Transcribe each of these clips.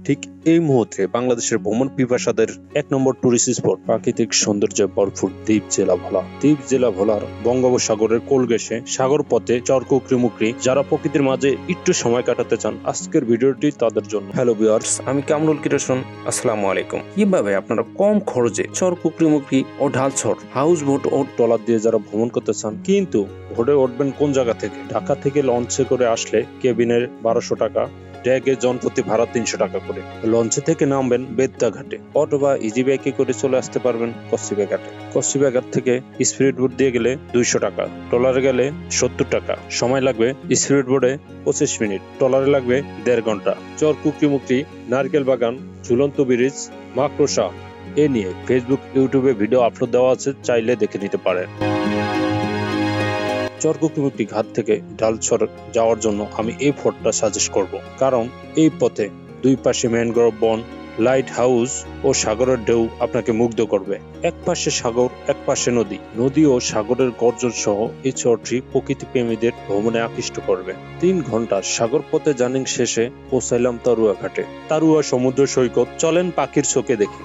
ঠিক এই মুহূর্তে বাংলাদেশের ভ্রমণ পিপাসাদের এক নম্বর টুরিস্ট স্পট প্রাকৃতিক সৌন্দর্যে ভরপুর দ্বীপ জেলা ভোলা। দ্বীপ জেলা ভোলার বঙ্গোপসাগরের কোল ঘেঁষে সাগর পথে চরকুকরি যারা প্রকৃতির মাঝে একটু সময় কাটাতে চান, আজকের ভিডিওটি তাদের জন্য। হ্যালো ভিউয়ার্স, আমি কামরুল কিরোশন, আসসালামু আলাইকুম। কিভাবে আপনারা কম খরচে চরকুকরি ও ঢালছড় হাউস বোট ও ট্রলার দিয়ে যারা ভ্রমণ করতে চান, কিন্তু ভোটে উঠবেন কোন জায়গা থেকে? ঢাকা থেকে লঞ্চে করে আসলে কেবিনের 1200 টাকা, ড্যাগে জনপ্রতি ভাড়া 300 টাকা করে। লঞ্চে থেকে নামবেন বেদ্দা ঘাটে, অথবা ইজি বাইকে করে চলে আসতে পারবেন কচ্চিবা ঘাটে। কচ্চিবা ঘাট থেকে স্পিরিট বোট দিয়ে গেলে 200 টাকা, ট্রলারে গেলে 70 টাকা। সময় লাগবে স্পিরিট বোটে 25 মিনিট, ট্রলারে লাগবে 1.5 ঘন্টা। চরকুকরি, নারকেল বাগান, ঝুলন্ত ব্রিজ, মাকড়সা এ নিয়ে ফেসবুক, ইউটিউবে ভিডিও আপলোড দেওয়া আছে, চাইলে দেখে নিতে পারেন। চরকুকরি ঘাট থেকে ঢালছড় যাওয়ার জন্য আমি এই ফোর্টটা সাজেস্ট করব, কারণ এই পথে দুই পাশে ম্যানগ্রোভ বন, লাইট হাউস ও সাগরের ঢেউ আপনাকে মুগ্ধ করবে। এক পাশে সাগর, এক পাশে নদী ও সাগরের গর্জন সহ এই চরটি প্রকৃতি প্রেমীদের ভ্রমণে আকৃষ্ট করবে। 3 ঘন্টা সাগর পথে জার্নি শেষে পৌঁছাইলাম তারুয়া ঘাটে। তারুয়া সমুদ্র সৈকত, চলেন পাখির চোখে দেখি।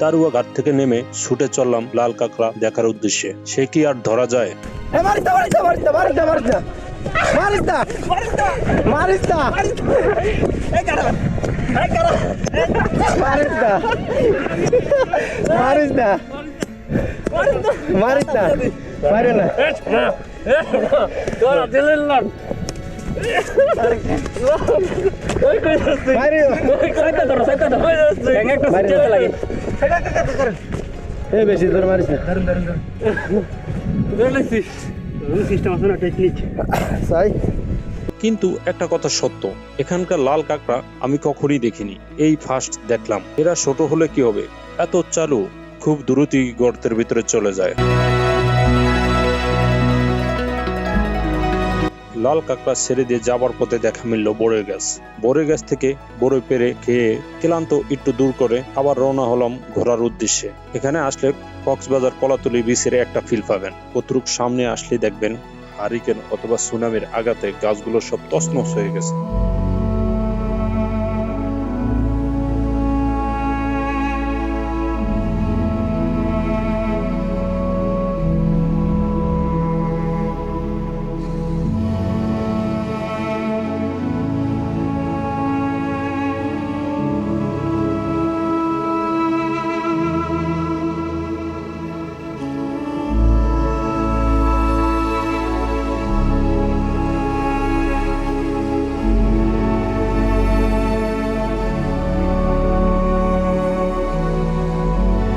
তারুয়া ঘাট থেকে নেমে ছুটে চললাম লাল কাঁকড়া দেখার উদ্দেশ্যে। সে কি আর ধরা যায়? বেশি ধরে মারিস না। কিন্তু একটা কথা সত্য, এখানকার লাল কাঁকড়া আমি কখনই দেখিনি, এই ফার্স্ট দেখলাম। এরা ছোট হলে কি হবে, এত চালু, খুব দ্রুতই গর্তের ভিতরে চলে যায়। লাল কাঁকড়া ছেড়ে দিয়ে যাবার পথে দেখা মিলল বড়ই গাছ থেকে বড়ই পেরে খেয়ে ক্লান্ত একটু দূর করে আবার রওনা হলাম ঘোরার উদ্দেশ্যে। এখানে আসলে কক্সবাজার কলাতলি বিচের একটা ফিল পাবেন। কতটুক সামনে আসলে দেখবেন হারিকেন অথবা সুনামির আঘাতে গাছগুলো সব তছনছ হয়ে গেছে।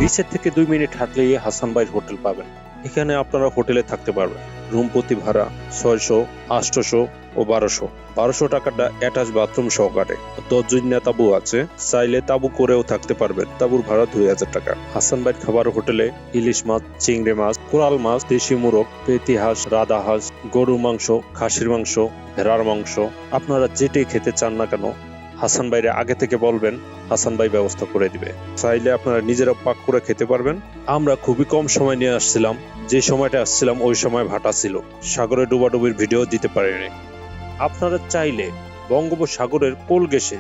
বিচের থেকে 2 মিনিট হাঁটলেই হাসান ভাইয়ের হোটেল পাবেন। এখানে আপনারা হোটেলে থাকতে পারবেন। রুম প্রতি ভাড়া 600, 800 ও 1200 টাকাটা অ্যাটাচ বাথরুম সহকারে। 10 জন্য তাবু আছে, চাইলে তাবু করেও থাকতে পারবেন। তাবুর ভাড়া 2000 টাকা। হাসান ভাইয়ের খাবার হোটেলে ইলিশ মাছ, চিংড়ি মাছ, কোরাল মাছ, দেশি মুরগ, পেতি হাঁস, রাধা হাঁস, গরু মাংস, খাসির মাংস, ভেড়ার মাংস, আপনারা যেটাই খেতে চান না কেন হাসান ভাইরে আগে থেকে বলবেন, হাসান ভাই ব্যবস্থা করে দিবে। চাইলে আপনারা নিজেরা পাক করে খেতে পারবেন। আমরা খুবই কম সময় নিয়ে আসছিলাম, যে সময়টা আসছিলাম ওই সময় ভাটা ছিল, সাগরে ডুবাডুবির ভিডিও দিতে পারিনি। আপনারা চাইলে বঙ্গোপসাগরের কোল ঘেঁষে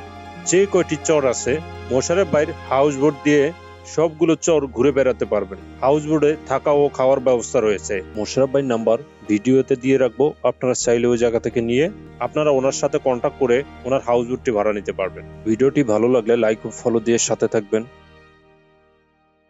যে কয়টি চর আছে মোশাররফ ভাইয়ের হাউস বোট দিয়ে সবগুলো চর ঘুরে বেড়াতে পারবেন। হাউস বোটে থাকা ও খাওয়ার ব্যবস্থা রয়েছে। মোশাররফ ভাই নাম্বার ভিডিওতে দিয়ে রাখবো, আপনারা চাইলে ওই জায়গা থেকে নিয়ে আপনারা ওনার সাথে কন্ট্যাক্ট করে ওনার হাউস বোটটি ভাড়া নিতে পারবেন। ভিডিওটি ভালো লাগলে লাইক ও ফলো দিয়ে সাথে থাকবেন।